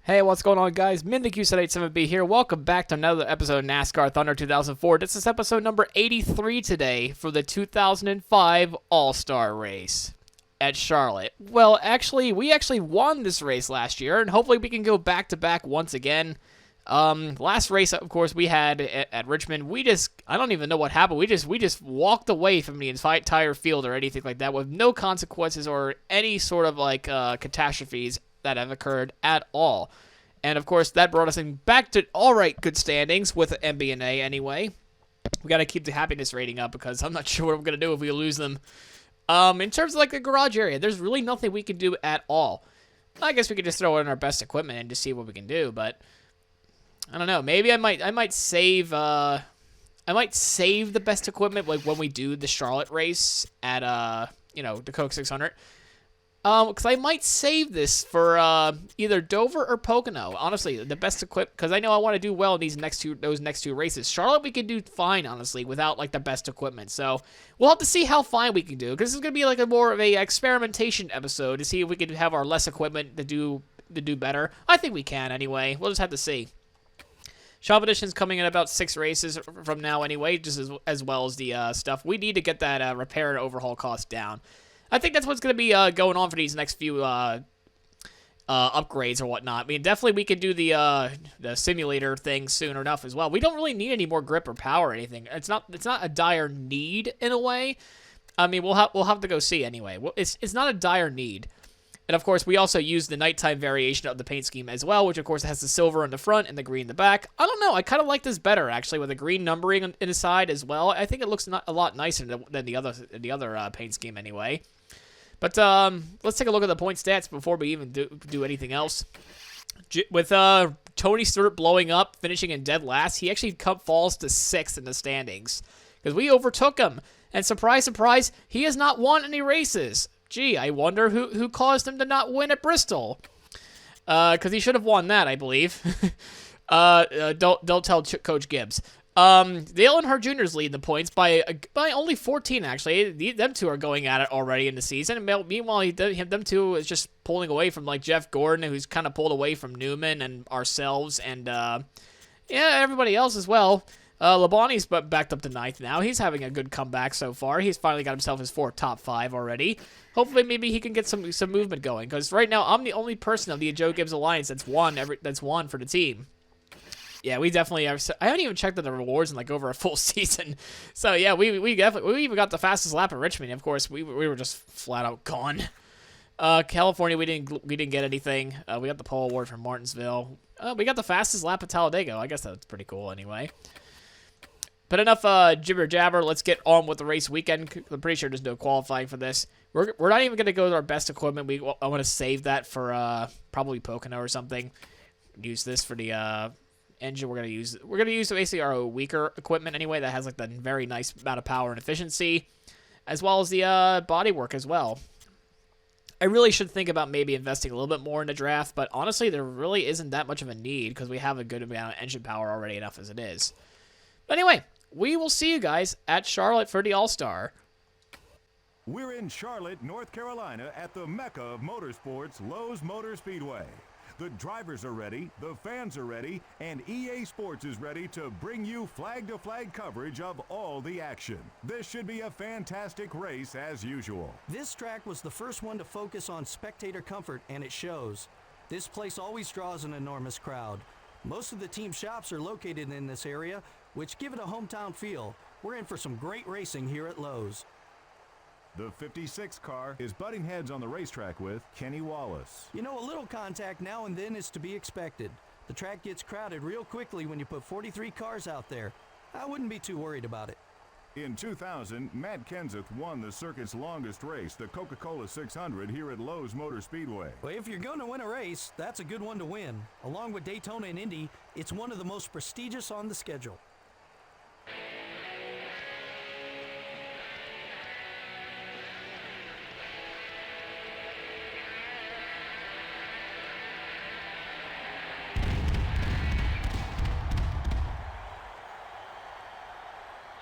Hey, what's going on, guys? MintheQ787B here. Welcome back to another episode of NASCAR Thunder 2004. This is episode number 83 today for the 2005 All-Star Race at Charlotte. Well, we actually won this race last year, and hopefully we can go back-to-back once again. Last race, of course, we had at Richmond, I don't even know what happened. We just walked away from the entire field or anything like that with no consequences or any sort of, catastrophes that have occurred at all. And of course, that brought us back to alright good standings with MB&A anyway. We got to keep the happiness rating up because I'm not sure what I'm going to do if we lose them. In terms of the garage area, there's really nothing we can do at all. I guess we could just throw in our best equipment and just see what we can do, but I don't know. Maybe I might save the best equipment like when we do the Charlotte race at the Coke 600. Because I might save this for either Dover or Pocono. Honestly, the best equipment, because I know I want to do well in those next two races. Charlotte, we can do fine, honestly, without the best equipment. So we'll have to see how fine we can do. Because this is gonna be a more of a experimentation episode to see if we can have our less equipment to do better. I think we can anyway. We'll just have to see. Shop Edition's coming in about 6 races from now anyway, just as well as the stuff. We need to get that repair and overhaul cost down. I think that's what's going to be going on for these next few upgrades or whatnot. I mean, definitely we can do the simulator thing soon enough as well. We don't really need any more grip or power or anything. It's not a dire need in a way. I mean, we'll have to go see anyway. It's not a dire need. And of course, we also use the nighttime variation of the paint scheme as well, which of course has the silver in the front and the green in the back. I don't know. I kind of like this better actually, with the green numbering in the side as well. I think it looks a lot nicer than the other paint scheme anyway. But let's take a look at the point stats before we even do anything else. With Tony Stewart blowing up, finishing in dead last, he actually falls to 6th in the standings because we overtook him. And surprise, surprise, he has not won any races. Gee, I wonder who caused him to not win at Bristol. Because he should have won that, I believe. Don't tell Coach Gibbs. Dale Earnhardt Jr. is leading the points by only 14, actually. Them two are going at it already in the season. And meanwhile, them two is just pulling away from Jeff Gordon, who's kind of pulled away from Newman and ourselves and everybody else as well. Labonte's backed up to 9th now. He's having a good comeback so far. He's finally got himself his 4th top 5 already. Hopefully, maybe he can get some movement going. Because right now, I'm the only person of the Joe Gibbs Alliance that's won for the team. Yeah, we definitely have. I haven't even checked the rewards in over a full season. So yeah, we even got the fastest lap at Richmond. Of course, we were just flat out gone. California, we didn't get anything. We got the pole award from Martinsville. We got the fastest lap at Talladega. I guess that's pretty cool anyway. But enough jibber jabber. Let's get on with the race weekend. I'm pretty sure there's no qualifying for this. We're not even gonna go with our best equipment. I want to save that for probably Pocono or something. Use this for the engine. We're gonna use basically our weaker equipment anyway. That has the very nice amount of power and efficiency, as well as the bodywork as well. I really should think about maybe investing a little bit more in the draft, but honestly, there really isn't that much of a need because we have a good amount of engine power already enough as it is. But anyway, we will see you guys at Charlotte for the All-Star. We're in Charlotte, North Carolina at the Mecca of Motorsports, Lowe's Motor Speedway. The drivers are ready, the fans are ready, and EA Sports is ready to bring you flag-to-flag coverage of all the action. This should be a fantastic race as usual. This track was the first one to focus on spectator comfort, and it shows. This place always draws an enormous crowd. Most of the team shops are located in this area, which give it a hometown feel. We're in for some great racing here at Lowe's. The 56 car is butting heads on the racetrack with Kenny Wallace. You know, a little contact now and then is to be expected. The track gets crowded real quickly when you put 43 cars out there. I wouldn't be too worried about it. In 2000, Matt Kenseth won the circuit's longest race, the Coca-Cola 600, here at Lowe's Motor Speedway. Well, if you're going to win a race, that's a good one to win. Along with Daytona and Indy, it's one of the most prestigious on the schedule.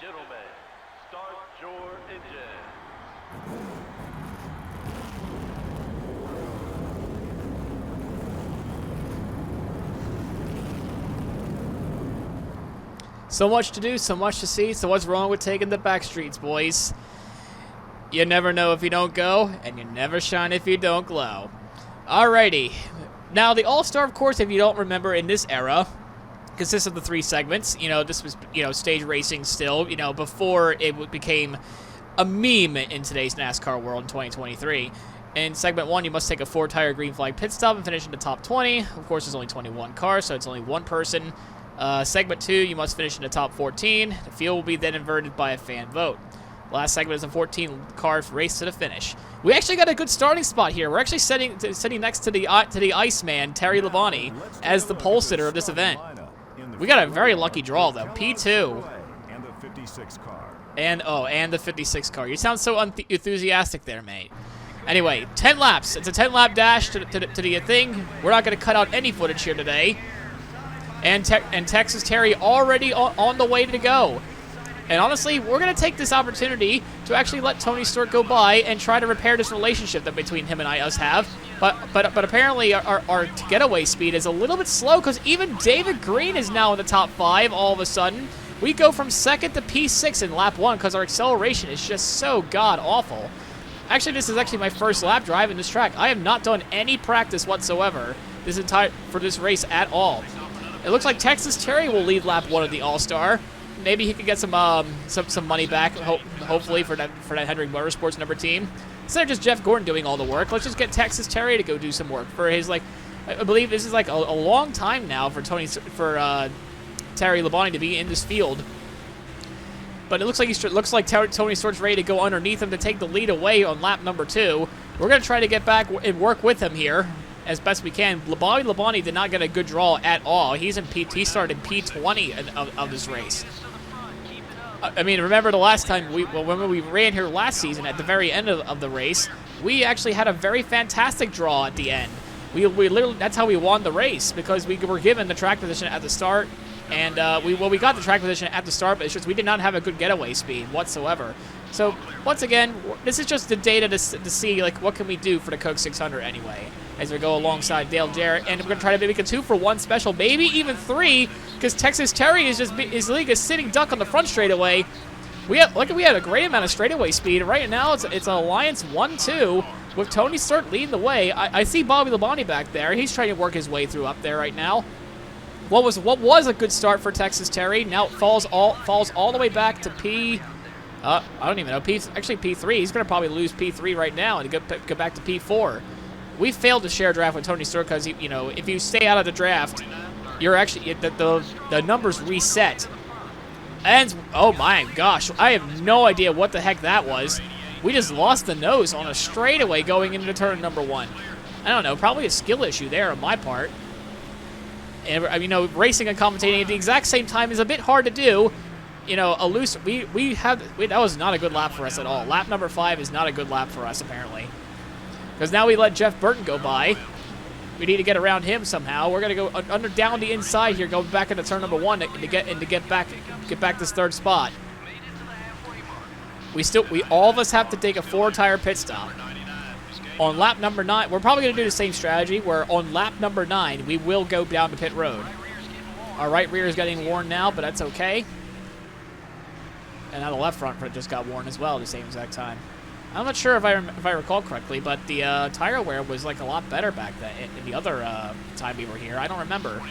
Gentlemen, start your engine. So much to do, so much to see, so what's wrong with taking the back streets, boys? You never know if you don't go, and you never shine if you don't glow. Alrighty. Now, the All-Star, of course, if you don't remember, in this era, consists of the 3 segments. You know, this was, stage racing still, before it became a meme in today's NASCAR world in 2023. In segment 1, you must take a 4-tire green flag pit stop and finish in the top 20. Of course, there's only 21 cars, so it's only one person. Segment 2, you must finish in the top 14. The field will be then inverted by a fan vote. Last segment is a 14-car race to the finish. We actually got a good starting spot here. We're actually sitting next to the Iceman, Terry Labonte, as the pole sitter of this event. We got a very lucky draw, though. P2. And the 56 car. You sound so enthusiastic there, mate. Anyway, 10 laps. It's a 10-lap dash to the thing. We're not going to cut out any footage here today. And Texas Terry already on the way to go. And honestly, we're going to take this opportunity to actually let Tony Stewart go by and try to repair this relationship that between him and us have. But apparently our getaway speed is a little bit slow because even David Green is now in the top 5 all of a sudden. We go from 2nd to P6 in lap 1 because our acceleration is just so god-awful. Actually, this is actually my first lap driving this track. I have not done any practice whatsoever for this race at all. It looks like Texas Terry will lead lap 1 of the All-Star. Maybe he could get some money back, hopefully, for that Hendrick Motorsports number team. Instead of just Jeff Gordon doing all the work, let's just get Texas Terry to go do some work for his, I believe this is a long time now for Terry Labonte to be in this field. But it looks like Tony Stewart's ready to go underneath him to take the lead away on lap number 2. We're going to try to get back and work with him here as best we can. Bobby Labonte did not get a good draw at all. He started in P20 of this race. I mean, remember the last time when we ran here last season at the very end of the race, we actually had a very fantastic draw at the end. We literally, that's how we won the race, because we were given the track position at the start, and we got the track position at the start, but it's just we did not have a good getaway speed whatsoever. So once again, this is just the data to see what can we do for the Coke 600 anyway, as we go alongside Dale Jarrett, and we're gonna try to make a 2-for-1 special, maybe even 3, because Texas Terry is league a sitting duck on the front straightaway. We had a great amount of straightaway speed. Right now it's an alliance 1-2 with Tony Stewart leading the way. I see Bobby Labonte back there. He's trying to work his way through up there right now. What was a good start for Texas Terry now falls all the way back to I don't even know. Actually P3. He's going to probably lose P3 right now and go back to P4. We failed to share a draft with Tony Stewart because, if you stay out of the draft, you're actually, the numbers reset. And, oh my gosh, I have no idea what the heck that was. We just lost the nose on a straightaway going into turn number 1. I don't know, probably a skill issue there on my part. And, racing and commentating at the exact same time is a bit hard to do. That was not a good lap for us at all. Lap number 5 is not a good lap for us, apparently. Because now we let Jeff Burton go by. We need to get around him somehow. We're gonna go down the inside here, go back into turn number 1 to get back this 3rd spot. All of us have to take a 4-tire pit stop. On lap number 9, we're probably gonna do the same strategy, where on lap number 9, we will go down to pit road. Our right rear is getting worn now, but that's okay. And now the left front just got worn as well at the same exact time. I'm not sure if I recall correctly, but the tire wear was a lot better back then in the other time we were here. I don't remember.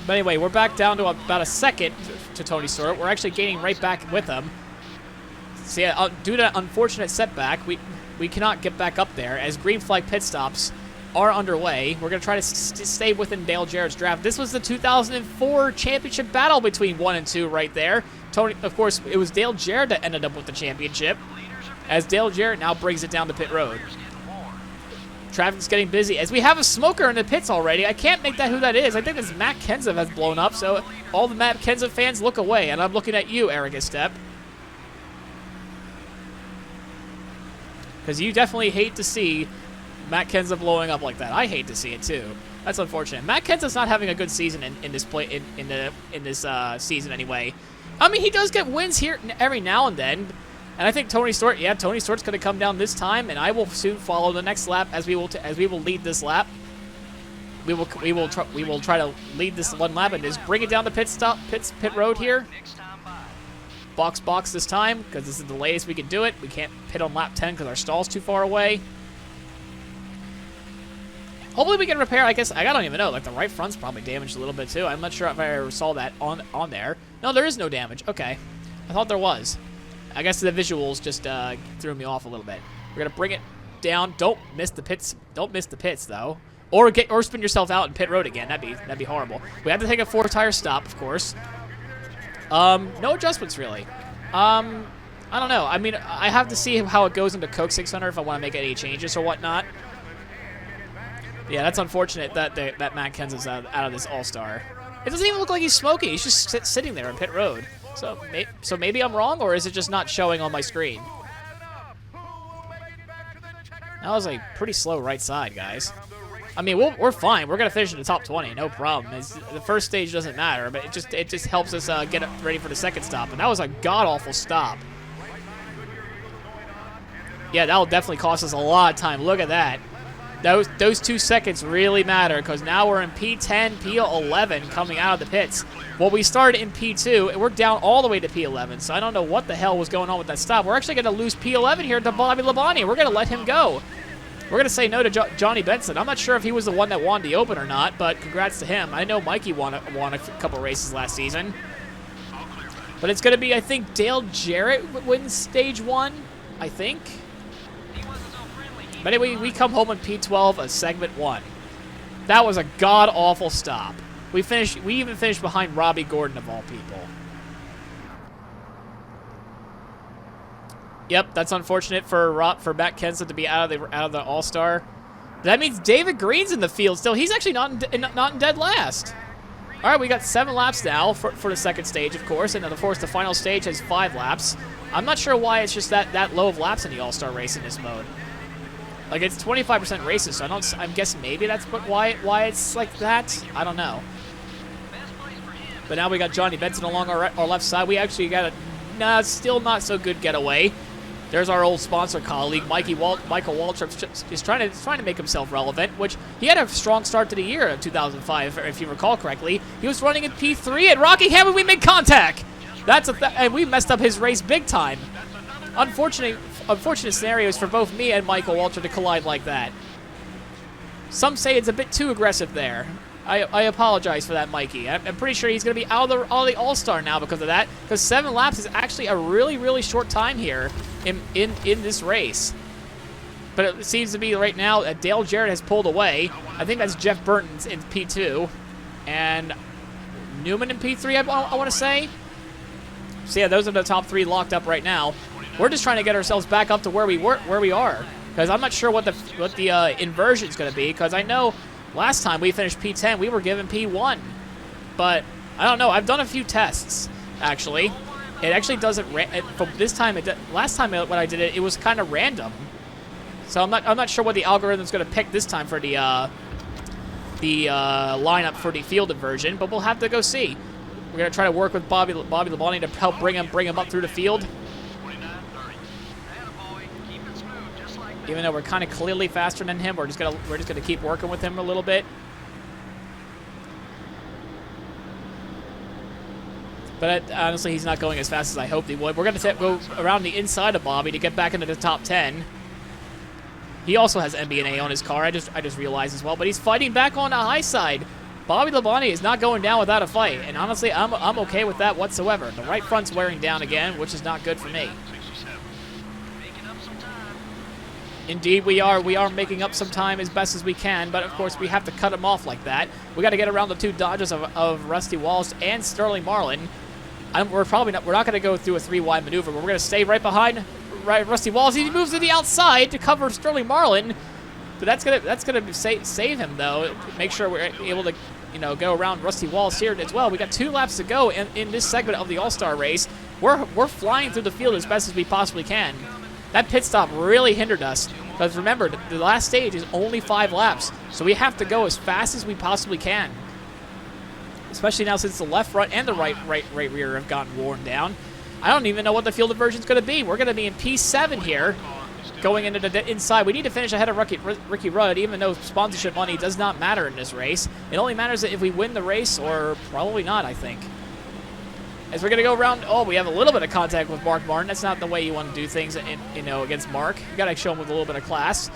But anyway, we're back down to about a second to Tony Stewart. We're actually gaining right back with him. So yeah, due to that unfortunate setback, we cannot get back up there as green flag pit stops are underway. We're going to try to stay within Dale Jarrett's draft. This was the 2004 championship battle between 1 and 2 right there. Tony, of course, it was Dale Jarrett that ended up with the championship, as Dale Jarrett now brings it down to pit road. Traffic's getting busy, as we have a smoker in the pits already. I can't make that who that is. I think this Matt Kenseth has blown up, so all the Matt Kenseth fans look away, and I'm looking at you, Eric Estep. Because you definitely hate to see Matt Kenseth blowing up like that. I hate to see it too. That's unfortunate. Matt Kenseth's not having a good season in this season anyway. I mean, he does get wins here every now and then, and I think Tony Stewart's going to come down this time, and I will soon follow the next lap as we will lead this lap. we will try to lead this one lap and just bring it down to pit road here. Box this time, because this is the latest we can do it. We can't pit on lap 10 because our stall's too far away. Hopefully we can repair, I guess, I don't even know, like the right front's probably damaged a little bit too. I'm not sure if I ever saw that on there. No, there is no damage. Okay. I thought there was. I guess the visuals just threw me off a little bit. We're going to bring it down. Don't miss the pits. Don't miss the pits, though. Or spin yourself out in pit road again. That'd be horrible. We have to take a 4-tire stop, of course. No adjustments, really. I don't know. I mean, I have to see how it goes into Coke 600 if I want to make any changes or whatnot. Yeah, that's unfortunate that Matt Kenseth's out of this All-Star. It doesn't even look like he's smoking. He's just sitting there in pit road. So maybe I'm wrong, or is it just not showing on my screen? That was a pretty slow right side, guys. I mean, we're fine. We're gonna finish in the top 20, no problem. The first stage doesn't matter, but it just helps us get ready for the second stop. And that was a god-awful stop. Yeah, that'll definitely cost us a lot of time. Look at that. Those 2 seconds really matter, because now we're in P10, P11 coming out of the pits. Well, we started in P2, and we're down all the way to P11, so I don't know what the hell was going on with that stop. We're actually going to lose P11 here to Bobby Labonte. We're going to let him go. We're going to say no to Johnny Benson. I'm not sure if he was the one that won the Open or not, but congrats to him. I know Mikey won a couple races last season. But it's going to be, I think, Dale Jarrett wins Stage 1, I think. But anyway, we come home in P12 of Segment 1. That was a god-awful stop. We even finished behind Robbie Gordon, of all people. Yep, that's unfortunate for Matt Kenseth to be out of the All-Star. That means David Green's in the field still. He's actually not in dead last. All right, we got 7 laps now for the second stage, of course, and then of course the final stage has 5 laps. I'm not sure why it's just that low of laps in the All-Star race in this mode. Like, it's 25% races, so I'm guessing maybe that's why it's like that. I don't know. But now we got Johnny Benson along our left side. We actually got a still not so good getaway. There's our old sponsor colleague, Michael Waltrip, is trying to make himself relevant, which he had a strong start to the year in 2005, if you recall correctly. He was running in P3 at Rockingham, and we made contact. And we messed up his race big time. Unfortunate scenarios for both me and Michael Waltrip to collide like that. Some say it's a bit too aggressive there. I apologize for that, Mikey. I'm pretty sure he's going to be out of the All-Star now because of that, because 7 laps is actually a really, really short time here in this race. But it seems to be right now that Dale Jarrett has pulled away. I think that's Jeff Burton's in P2. And Newman in P3, I want to say. So yeah, those are the top 3 locked up right now. We're just trying to get ourselves back up to where we are. Because I'm not sure what the inversion is going to be, because I know last time we finished P10, we were given P1. But I don't know. I've done a few tests, actually. It actually doesn't. From this time, last time when I did it, it was kind of random. So I'm not sure what the algorithm's going to pick this time for the lineup for the field inversion. But we'll have to go see. We're going to try to work with Bobby Labonte to help bring him up through the field. Even though we're kind of clearly faster than him, we're just gonna keep working with him a little bit. But honestly, he's not going as fast as I hoped he would. We're gonna go around the inside of Bobby to get back into the top 10. He also has MB&A on his car. I just realized as well, but he's fighting back on the high side. Bobby Labonte is not going down without a fight, and honestly, I'm okay with that whatsoever. The right front's wearing down again, which is not good for me. Indeed, we are making up some time as best as we can, but of course we have to cut him off like that. We got to get around the 2 dodges of Rusty Walsh and Sterling Marlin. We're not going to go through a 3-wide maneuver, but we're going to stay right behind Rusty Walsh. He moves to the outside to cover Sterling Marlin, but that's gonna save him though. Make sure we're able to go around Rusty Walsh here as well. We got 2 laps to go in this segment of the All-Star race. We're flying through the field as best as we possibly can. That pit stop really hindered us, because remember, the last stage is only 5 laps, so we have to go as fast as we possibly can. Especially now since the left front and the right rear have gotten worn down. I don't even know what the field inversion is going to be. We're going to be in P7 here. going into the inside. We need to finish ahead of Ricky Rudd, even though sponsorship money does not matter in this race. It only matters if we win the race, or probably not, I think. As we're going to go around, oh, we have a little bit of contact with Mark Martin. That's not the way you want to do things, against Mark. You got to show him with a little bit of class.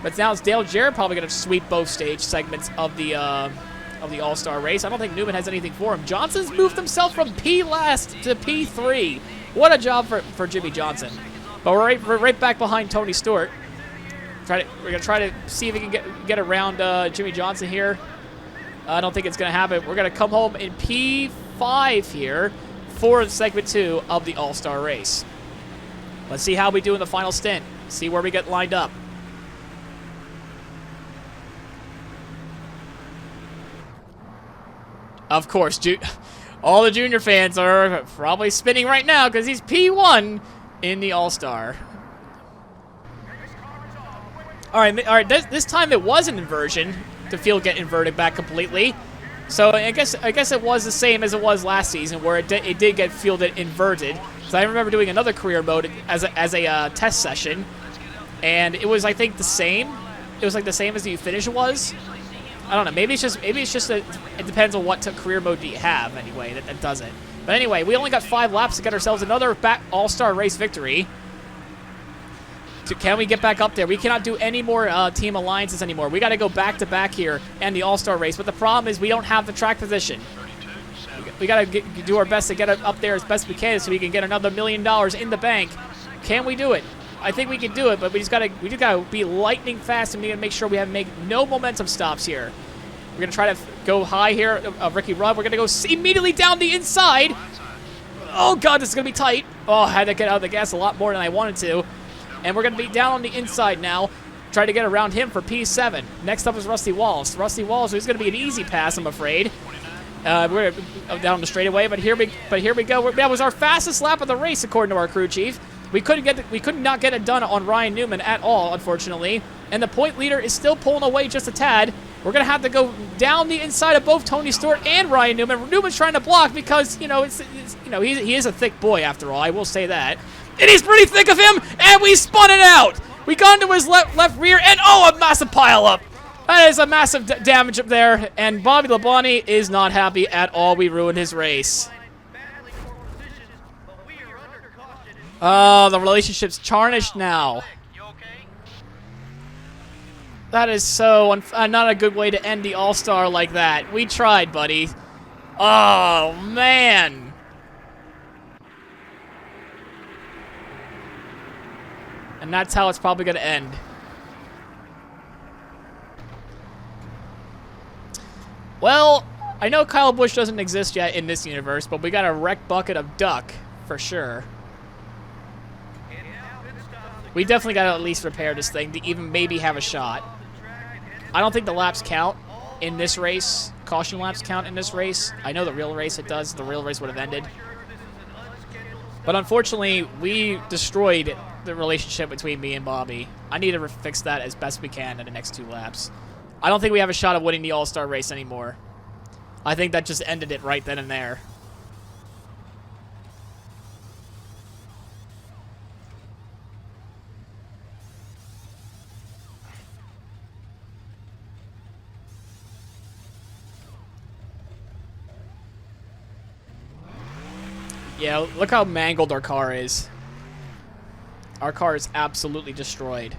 But now it's Dale Jarrett probably going to sweep both stage segments of the All-Star race. I don't think Newman has anything for him. Johnson's moved himself from P last to P3. What a job for Jimmy Johnson. But we're right back behind Tony Stewart. We're going to try to see if we can get around Jimmy Johnson here. I don't think it's going to happen. We're going to come home in P5 here for segment 2 of the All-Star race. Let's see how we do in the final stint. See where we get lined up. Of course, all the junior fans are probably spinning right now because he's P1 in the All-Star. All right. This time it was an inversion. The field get inverted back completely. So I guess it was the same as it was last season, where it did get fielded inverted. So I remember doing another career mode as a test session, and it was, I think, the same. It was like the same as the finish was. I don't know. Maybe it's just that it depends on what career mode do you have anyway that does it. But anyway, we only got 5 laps to get ourselves another All-Star race victory. Can we get back up there? We cannot do any more team alliances anymore. We got to go back-to-back here and the All-Star race. But the problem is we don't have the track position. We got to do our best to get it up there as best we can so we can get another $1 million in the bank. Can we do it? I think we can do it, but we just gotta be lightning fast, and we gotta make sure we make no momentum stops here. We're gonna try to go high here, Ricky Rudd. We're gonna go immediately down the inside. Oh God, this is gonna be tight. Oh, I had to get out of the gas a lot more than I wanted to. And we're going to be down on the inside now. Try to get around him for P7. Next up is Rusty Walls. Rusty Walls is going to be an easy pass, I'm afraid. We're down the straightaway, but here we go. That was our fastest lap of the race, according to our crew chief. We could not get it done on Ryan Newman at all, unfortunately. And the point leader is still pulling away just a tad. We're going to have to go down the inside of both Tony Stewart and Ryan Newman. Newman's trying to block because, he is a thick boy after all. I will say that. And he's pretty thick of him, and we spun it out. We got into his left rear, and oh, a massive pile up. That is a massive damage up there, and Bobby Labonte is not happy at all. We ruined his race. Oh, the relationship's tarnished now. That is so not a good way to end the All-Star like that. We tried, buddy. Oh, man. And that's how it's probably going to end. Well, I know Kyle Busch doesn't exist yet in this universe, but we got a wreck bucket of duck for sure. We definitely got to at least repair this thing to even maybe have a shot. I don't think the laps count in this race. Caution laps count in this race. I know the real race it does. The real race would have ended. But unfortunately, we destroyed the relationship between me and Bobby. I need to fix that as best we can in the next 2 laps. I don't think we have a shot of winning the All-Star race anymore. I think that just ended it right then and there. Yeah, look how mangled our car is. Our car is absolutely destroyed.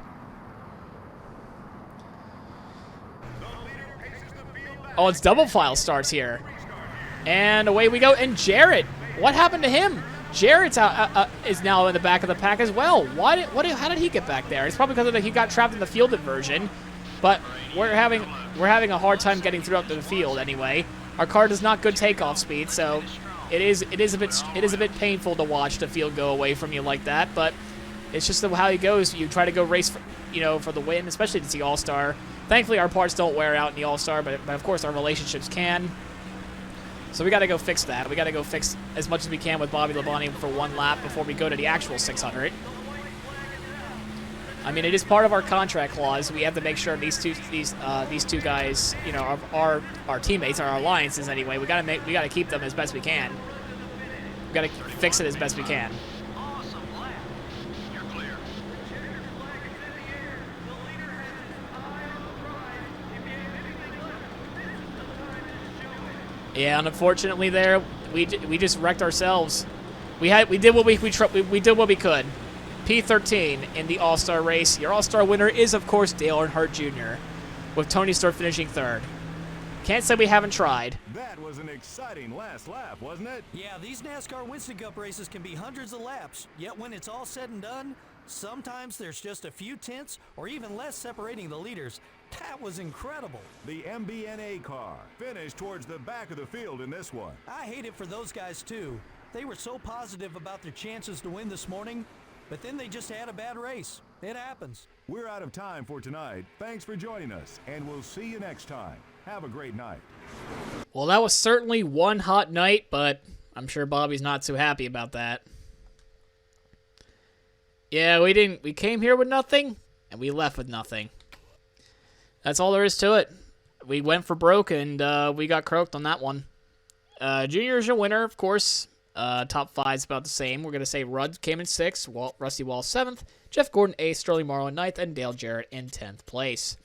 Oh, it's double file starts here. And away we go. And Jarrett, what happened to him? Jarrett's is now in the back of the pack as well. How did he get back there? It's probably because he got trapped in the fielded version. But we're having a hard time getting throughout the field anyway. Our car does not good takeoff speed, so it is a bit painful to watch the field go away from you like that. But it's just how it goes. You try to go race for the win, especially to the All-Star. Thankfully, our parts don't wear out in the All-Star, but of course our relationships can. So we got to go fix that. We got to go fix as much as we can with Bobby Labonte for 1 lap before we go to the actual 600. I mean, it is part of our contract clause. We have to make sure these two guys, are our teammates, are our alliances anyway. We got to keep them as best we can. We got to fix it as best we can. Yeah, and unfortunately, there we just wrecked ourselves. We did what we did what we could. P13 in the All-Star race. Your All-Star winner is, of course, Dale Earnhardt Jr., with Tony Stewart finishing 3rd. Can't say we haven't tried. That was an exciting last lap, wasn't it? Yeah, these NASCAR Winston Cup races can be hundreds of laps, yet when it's all said and done, sometimes there's just a few tenths or even less separating the leaders. That was incredible. The MBNA car finished towards the back of the field in this one. I hate it for those guys too. They were so positive about their chances to win this morning, but then they just had a bad race. It happens. We're out of time for tonight. Thanks for joining us, and we'll see you next time. Have a great night. Well, that was certainly one hot night, but I'm sure Bobby's not too happy about that. Yeah, we came here with nothing, and we left with nothing. That's all there is to it. We went for broke, and we got croaked on that one. Junior's your winner, of course. Top 5's about the same. We're going to say Rudd came in 6th, Rusty Wall 7th, Jeff Gordon 8th, Sterling Marlowe in 9th, and Dale Jarrett in 10th place.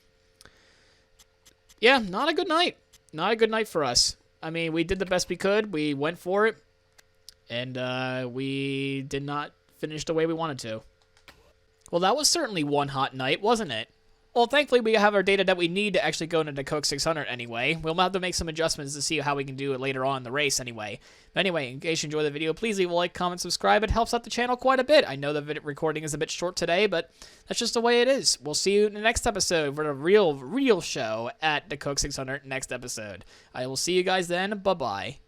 Yeah, not a good night. Not a good night for us. I mean, we did the best we could. We went for it, and we did not finish the way we wanted to. Well, that was certainly one hot night, wasn't it? Well, thankfully, we have our data that we need to actually go into the Coke 600 anyway. We'll have to make some adjustments to see how we can do it later on in the race anyway. But anyway, in case you enjoyed the video, please leave a like, comment, subscribe. It helps out the channel quite a bit. I know the video recording is a bit short today, but that's just the way it is. We'll see you in the next episode for the real show at the Coke 600 next episode. I will see you guys then. Bye-bye.